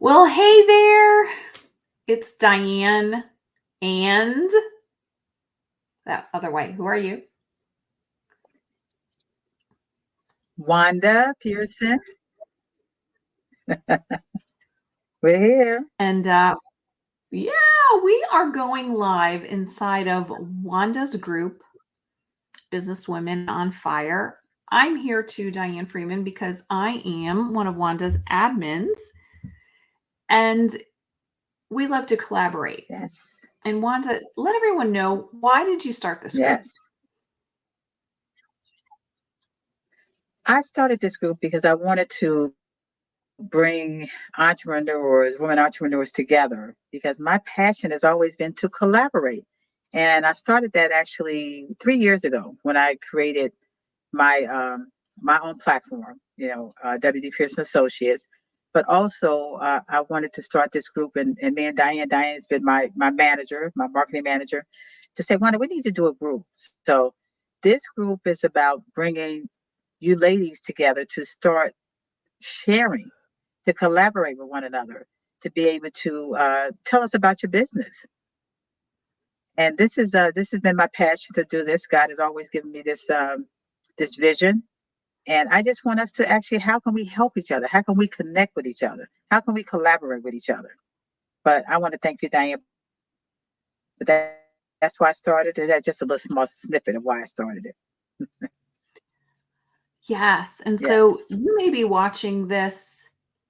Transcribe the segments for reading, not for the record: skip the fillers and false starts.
Well, hey there. It's Diane and that other way. Who are you? Wanda Pearson. We're here. And yeah, we are going live inside of Wanda's group, Business Women on Fire. I'm here too, Diane Freeman, because I am one of Wanda's admins and we love to collaborate. Yes. And Wanda, let everyone know, why did you start this group? Yes. I started this group because I wanted to bring entrepreneurs, women entrepreneurs together because my passion has always been to collaborate. And I started that actually 3 years ago when I created my my own platform, WD Pearson Associates. But also, I wanted to start this group, and me and Diane has been my manager, my marketing manager, to say, Wanda, we need to do a group. So this group is about bringing you ladies together to start sharing, to collaborate with one another, to be able to tell us about your business. And this has been my passion to do this. God has always given me this vision. And I just want us to actually, how can we help each other? How can we connect with each other? How can we collaborate with each other? But I want to thank you, Diane, for that's why I started it. That's just a little small snippet of why I started it. Yes. And so Yes. you may be watching this.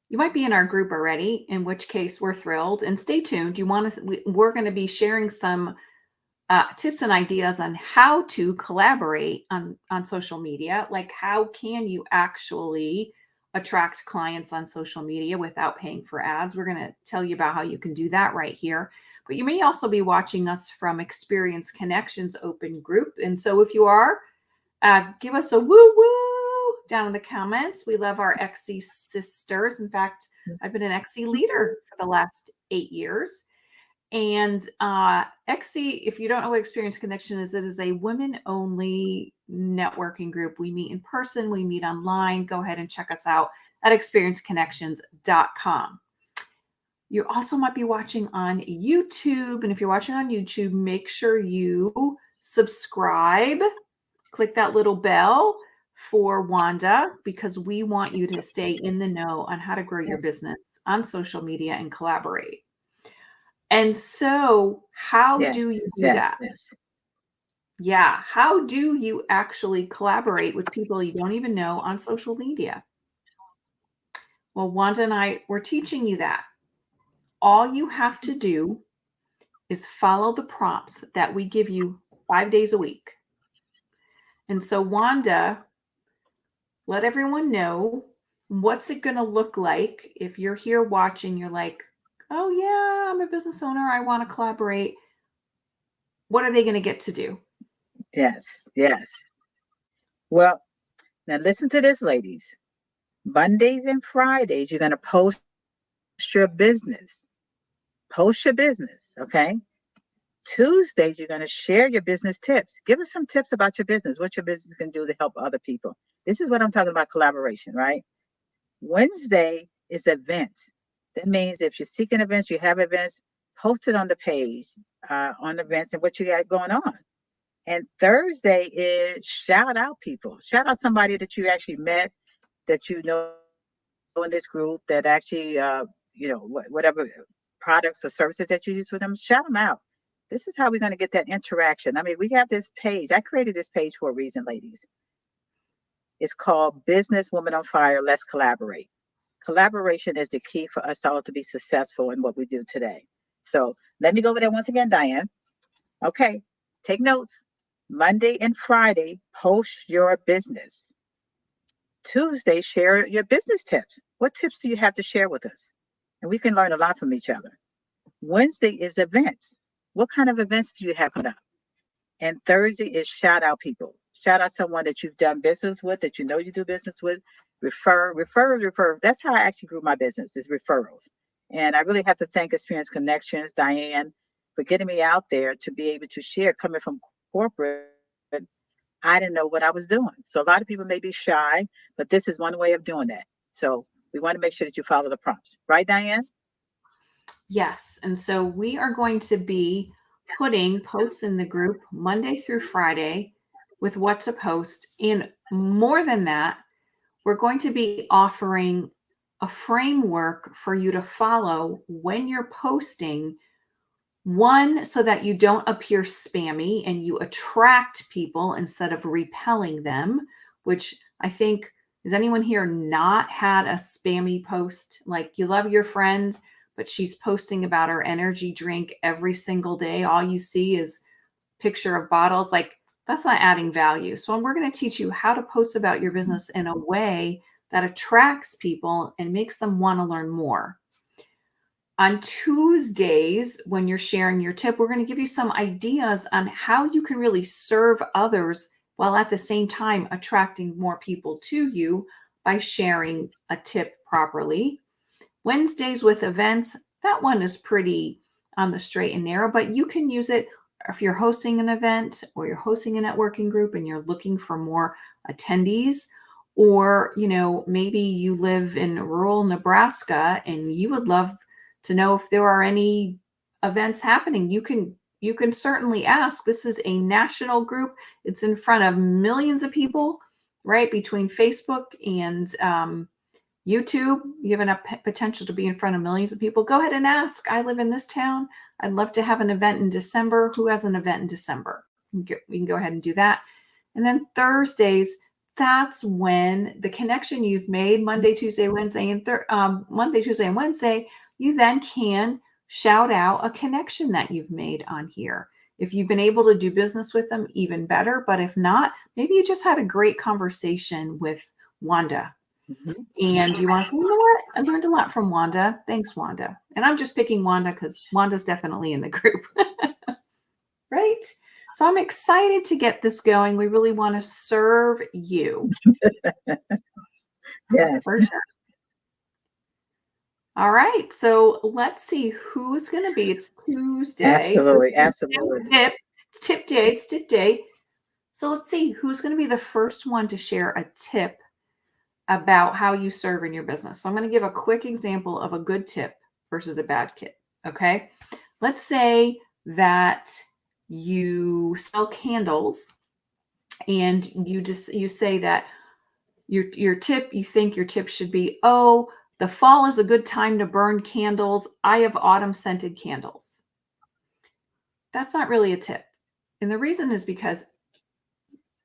You might be in our group already, in which case we're thrilled. And stay tuned. You want to? We're going to be sharing some tips and ideas on how to collaborate on social media. Like, how can you actually attract clients on social media without paying for ads? We're going to tell you about how you can do that right here. But you may also be watching us from Experience Connections Open Group. And so if you are, give us a woo woo down in the comments. We love our XC sisters. In fact, I've been an XC leader for the last 8 years. And XC, if you don't know what Experience Connection is, it is a women only networking group. We meet in person, we meet online. Go ahead and check us out at experienceconnections.com. You also might be watching on YouTube. And if you're watching on YouTube, make sure you subscribe. Click that little bell for Wanda, because we want you to stay in the know on how to grow your Yes. business on social media and collaborate. And so, how do you Yes. do Yes. that? Yes. Yeah, how do you actually collaborate with people you don't even know on social media? Well, Wanda and I, we're teaching you that. All you have to do is follow the prompts that we give you 5 days a week. And so, Wanda, let everyone know, what's it going to look like if you're here watching, you're like, oh, yeah, I'm a business owner, I want to collaborate. What are they going to get to do? Yes. Yes. Well, now listen to this, ladies. Mondays and Fridays, you're going to post your business. Post your business, okay? Tuesdays, you're going to share your business tips. Give us some tips about your business, what your business can do to help other people. This is what I'm talking about, collaboration, right? Wednesday is events. That means if you're seeking events, you have events, post it on the page on events and what you got going on. And Thursday is shout out people. Shout out somebody that you actually met, that you know in this group, that actually, whatever products or services that you use with them, shout them out. This is how we're going to get that interaction. I mean, we have this page. I created this page for a reason, ladies. It's called Business Woman on Fire. Let's collaborate. Collaboration is the key for us all to be successful in what we do today. So let me go over there once again, Diane. Okay, take notes. Monday and Friday, post your business. Tuesday, share your business tips. What tips do you have to share with us? And we can learn a lot from each other. Wednesday is events. What kind of events do you have coming up? And Thursday is shout out people. Shout out someone that you've done business with, that you know you do business with. Refer. That's how I actually grew my business, is referrals. And I really have to thank Experience Connections, Diane, for getting me out there to be able to share. Coming from corporate, I didn't know what I was doing. So a lot of people may be shy, but this is one way of doing that. So we want to make sure that you follow the prompts. Right, Diane? Yes. And so we are going to be putting posts in the group Monday through Friday with what to post. And more than that, we're going to be offering a framework for you to follow when you're posting. One, so that you don't appear spammy and you attract people instead of repelling them, which I think, has anyone here not had a spammy post? Like, you love your friend, but she's posting about her energy drink every single day. All you see is picture of bottles. Like, that's not adding value. So we're going to teach you how to post about your business in a way that attracts people and makes them want to learn more. On Tuesdays, when you're sharing your tip, we're going to give you some ideas on how you can really serve others while at the same time attracting more people to you by sharing a tip properly. Wednesdays with events, that one is pretty on the straight and narrow, but you can use it if you're hosting an event or you're hosting a networking group and you're looking for more attendees, or maybe you live in rural Nebraska and you would love to know if there are any events happening. You can certainly ask. This is a national group. It's in front of millions of people, right? Between Facebook and YouTube, you have enough potential to be in front of millions of people. Go ahead and ask. I live in this town. I'd love to have an event in December. Who has an event in December? We can go ahead and do that. And then Thursdays, that's when the connection you've made Monday, Tuesday, Wednesday, and Monday, Tuesday, and Wednesday, you then can shout out a connection that you've made on here. If you've been able to do business with them, even better. But if not, maybe you just had a great conversation with Wanda. Mhm. And you want to say, you know what? I learned a lot from Wanda. Thanks, Wanda. And I'm just picking Wanda because Wanda's definitely in the group. Right? So I'm excited to get this going. We really want to serve you. Yes, For sure. All right. So let's see who's going to be. It's Tuesday. So absolutely, absolutely. tip. It's tip day. It's tip day. So let's see who's going to be the first one to share a tip about how you serve in your business. So I'm going to give a quick example of a good tip versus a bad tip. Okay. Let's say that you sell candles and you say that your tip, you think your tip should be, oh, the fall is a good time to burn candles. I have autumn scented candles. That's not really a tip. And the reason is because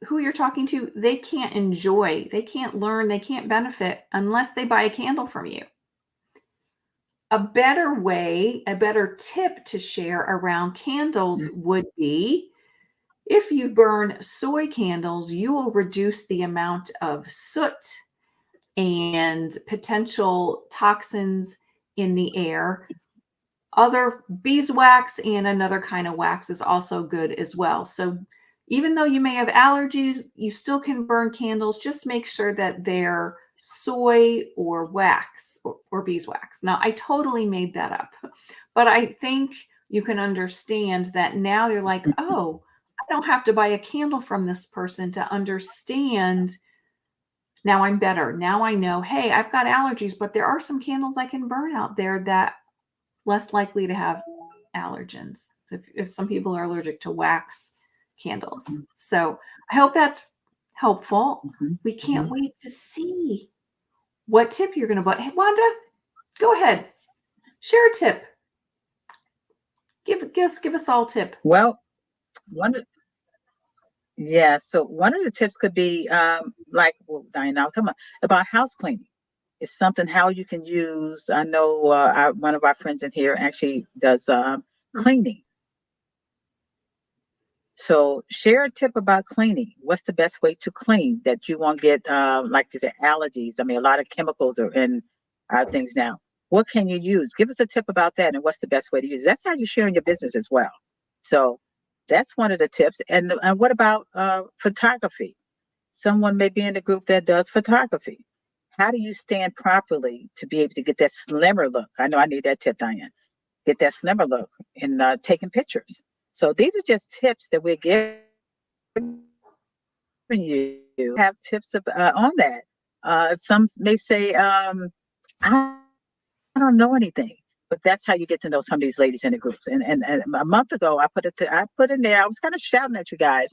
who you're talking to, they can't enjoy, they can't learn, they can't benefit unless they buy a candle from you. A better way, a better tip to share around candles would be, if you burn soy candles, you will reduce the amount of soot and potential toxins in the air. Other beeswax and another kind of wax is also good as well. So even though you may have allergies, you still can burn candles. Just make sure that they're soy or wax or beeswax. Now, I totally made that up, but I think you can understand that now you're like, oh, I don't have to buy a candle from this person to understand. Now I'm better. Now I know, hey, I've got allergies, but there are some candles I can burn out there that less likely to have allergens. So if some people are allergic to wax candles. So I hope that's helpful. Mhm. We can't wait to see what tip you're going to put. Hey, Wanda, go ahead. Share a tip. Give us all a tip. Well, one of yeah, so one of the tips could be like Diane, I was talking about house cleaning. It's something how you can use. I know one of our friends in here actually does cleaning. So share a tip about cleaning. What's the best way to clean that you won't get, like you said, allergies? I mean, a lot of chemicals are in our things now. What can you use? Give us a tip about that and what's the best way to use it. That's how you share in your business as well. So that's one of the tips. And what about photography? Someone may be in the group that does photography. How do you stand properly to be able to get that slimmer look? I know I need that tip, Diane. Get that slimmer look in taking pictures. So these are just tips that we're giving you. Have tips on that. Some may say, I don't know anything. But that's how you get to know some of these ladies in the groups. And a month ago, I put in there. I was kind of shouting at you guys.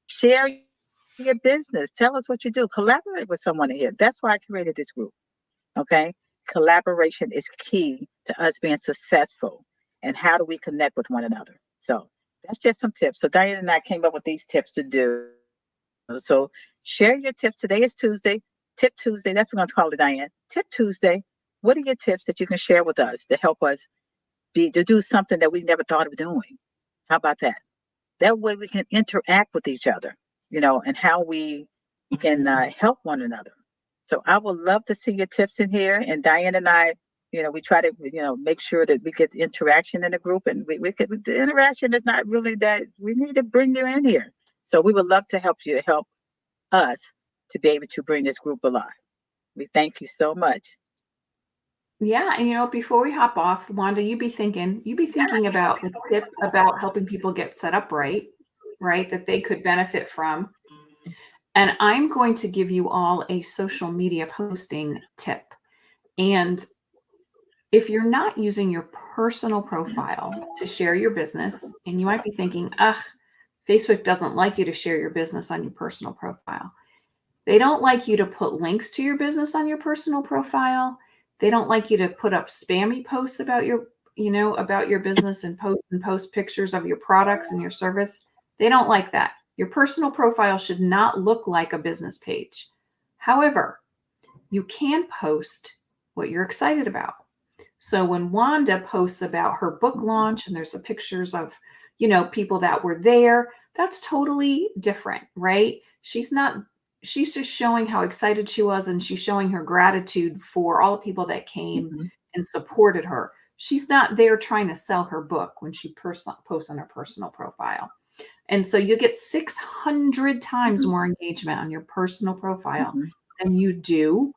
Share your business. Tell us what you do. Collaborate with someone in here. That's why I created this group. Okay, collaboration is key to us being successful. And how do we connect with one another? So that's just some tips. So Diane and I came up with these tips to do. So share your tips. Today is Tuesday. Tip Tuesday. That's what we're going to call it, Diane. Tip Tuesday. What are your tips that you can share with us to help us to do something that we never thought of doing? How about that? That way we can interact with each other, and how we can help one another. So I would love to see your tips in here. And Diane and I, we try to, make sure that we get interaction in the group. And the interaction is not really that we need to bring you in here. So we would love to help us to be able to bring this group alive. We thank you so much. Yeah, and before we hop off, Wanda, you'd be thinking about the tip about helping people get set up right, that they could benefit from. And I'm going to give you all a social media posting tip. And if you're not using your personal profile to share your business, and you might be thinking, Facebook doesn't like you to share your business on your personal profile. They don't like you to put links to your business on your personal profile. They don't like you to put up spammy posts about your business and post pictures of your products and your service. They don't like that. Your personal profile should not look like a business page. However, you can post what you're excited about. So when Wanda posts about her book launch and there's the pictures of, people that were there, that's totally different, right? She's just showing how excited she was, and she's showing her gratitude for all the people that came and supported her. She's not there trying to sell her book when she posts on her personal profile. And so you get 600 times more engagement on your personal profile than you do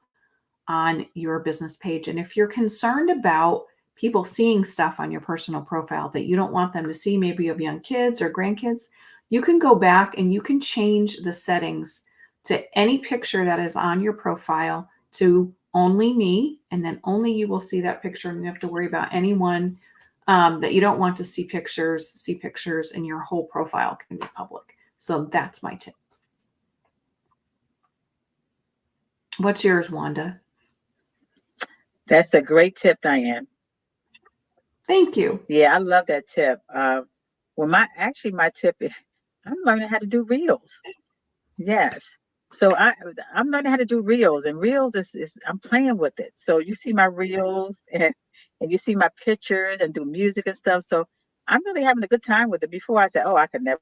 on your business page. And if you're concerned about people seeing stuff on your personal profile that you don't want them to see, maybe of young kids or grandkids, you can go back and you can change the settings to any picture that is on your profile to only me, and then only you will see that picture, and you have to worry about anyone that you don't want to see pictures, and your whole profile can be public. So that's my tip. What's yours, Wanda? That's a great tip, Diane. Thank you. Yeah, I love that tip. My tip is I'm learning how to do reels. Yes. So I'm learning how to do reels, and reels is I'm playing with it. So you see my reels and you see my pictures and do music and stuff. So I'm really having a good time with it. Before I said, oh, I could never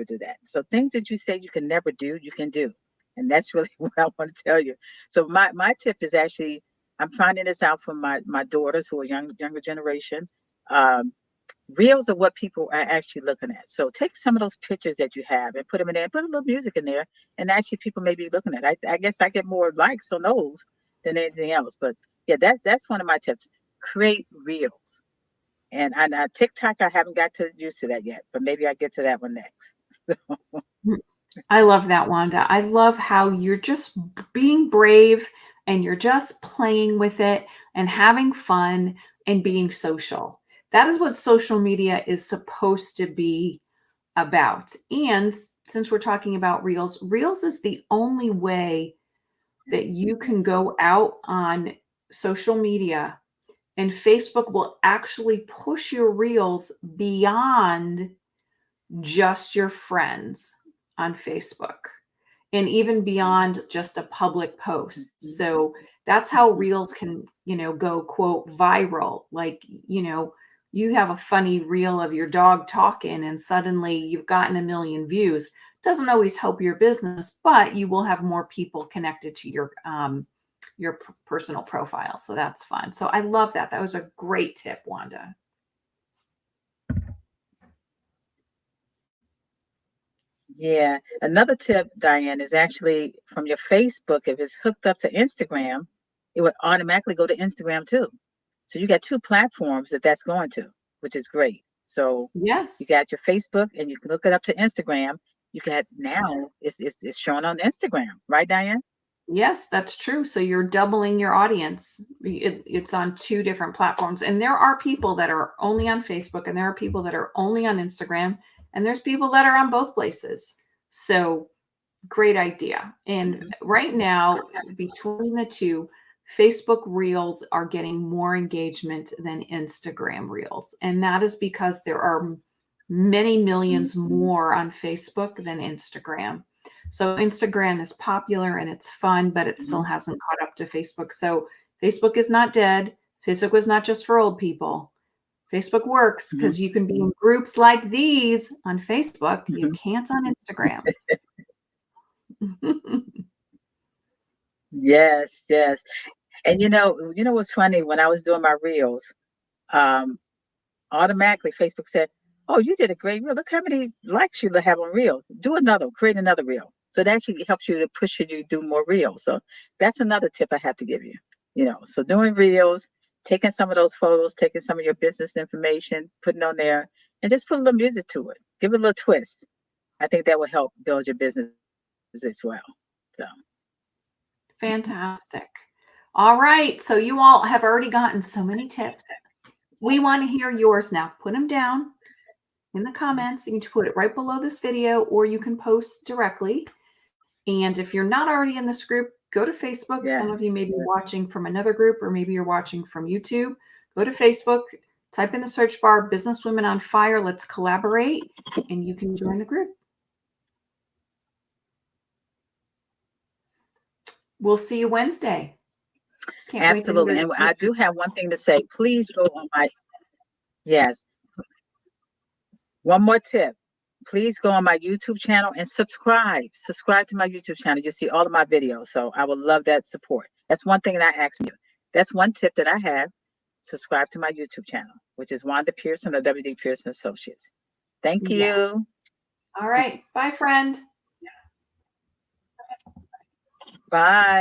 do that. So things that you say you can never do, you can do. And that's really what I want to tell you. So my tip is actually, I'm finding this out from my daughters who are younger generation. Reels are what people are actually looking at. So take some of those pictures that you have and put them in there and put a little music in there. And actually people may be looking at it. I guess I get more likes on those than anything else. But yeah, that's one of my tips. Create reels. And TikTok, I haven't got used to that yet, but maybe I get to that one next. I love that, Wanda. I love how you're just being brave and you're just playing with it and having fun and being social. That is what social media is supposed to be about. And since we're talking about reels is the only way that you can go out on social media, and Facebook will actually push your reels beyond just your friends on Facebook, and even beyond just a public post. So that's how reels can, go quote viral. Like, you have a funny reel of your dog talking and suddenly you've gotten 1 million views. Doesn't always help your business, but you will have more people connected to your personal profile. So that's fun. So I love that. That was a great tip, Wanda. Yeah. Another tip, Diane, is actually from your Facebook. If it's hooked up to Instagram, it would automatically go to Instagram too. So you got two platforms that's going to, which is great. So you Yes. got your Facebook and you can look it up to Instagram. You can now it's showing on Instagram, right, Diane? Yes, that's true. So you're doubling your audience. It's on two different platforms. And there are people that are only on Facebook, and there are people that are only on Instagram, and there's people that are on both places. So great idea. And right now, between the two, Facebook Reels are getting more engagement than Instagram Reels. And that is because there are many millions more on Facebook than Instagram. So Instagram is popular and it's fun, but it still hasn't caught up to Facebook. So Facebook is not dead. Facebook was not just for old people. Facebook works because you can be in groups like these on Facebook. You can't on Instagram. Yes, yes. And what's funny? When I was doing my reels, automatically Facebook said, "Oh, you did a great reel. Look how many likes you have on reels. Create another reel." So that actually helps you to push you to do more reels. So that's another tip I have to give you. So doing reels, taking some of those photos, taking some of your business information, putting on there, and just put a little music to it. Give it a little twist. I think that will help build your business as well. So Fantastic. All right. So you all have already gotten so many tips. We want to hear yours now. Put them down in the comments. You can put it right below this video, or you can post directly. And if you're not already in this group, go to Facebook. yes. Some of you may be watching from another group, or maybe you're watching from YouTube. Go to Facebook, type in the search bar, Business Women on Fire. Let's collaborate, and you can join the group. We'll see you Wednesday. Can't Absolutely. wait to And I do have one thing to say. Please go on yes. One more tip. Please go on my YouTube channel and subscribe. Subscribe to my YouTube channel. You'll see all of my videos. So I would love that support. That's one thing that I ask you. That's one tip that I have. Subscribe to my YouTube channel, which is Wanda Pearson of WD Pearson Associates. Thank you. Yes. All right. Bye, friend. Bye.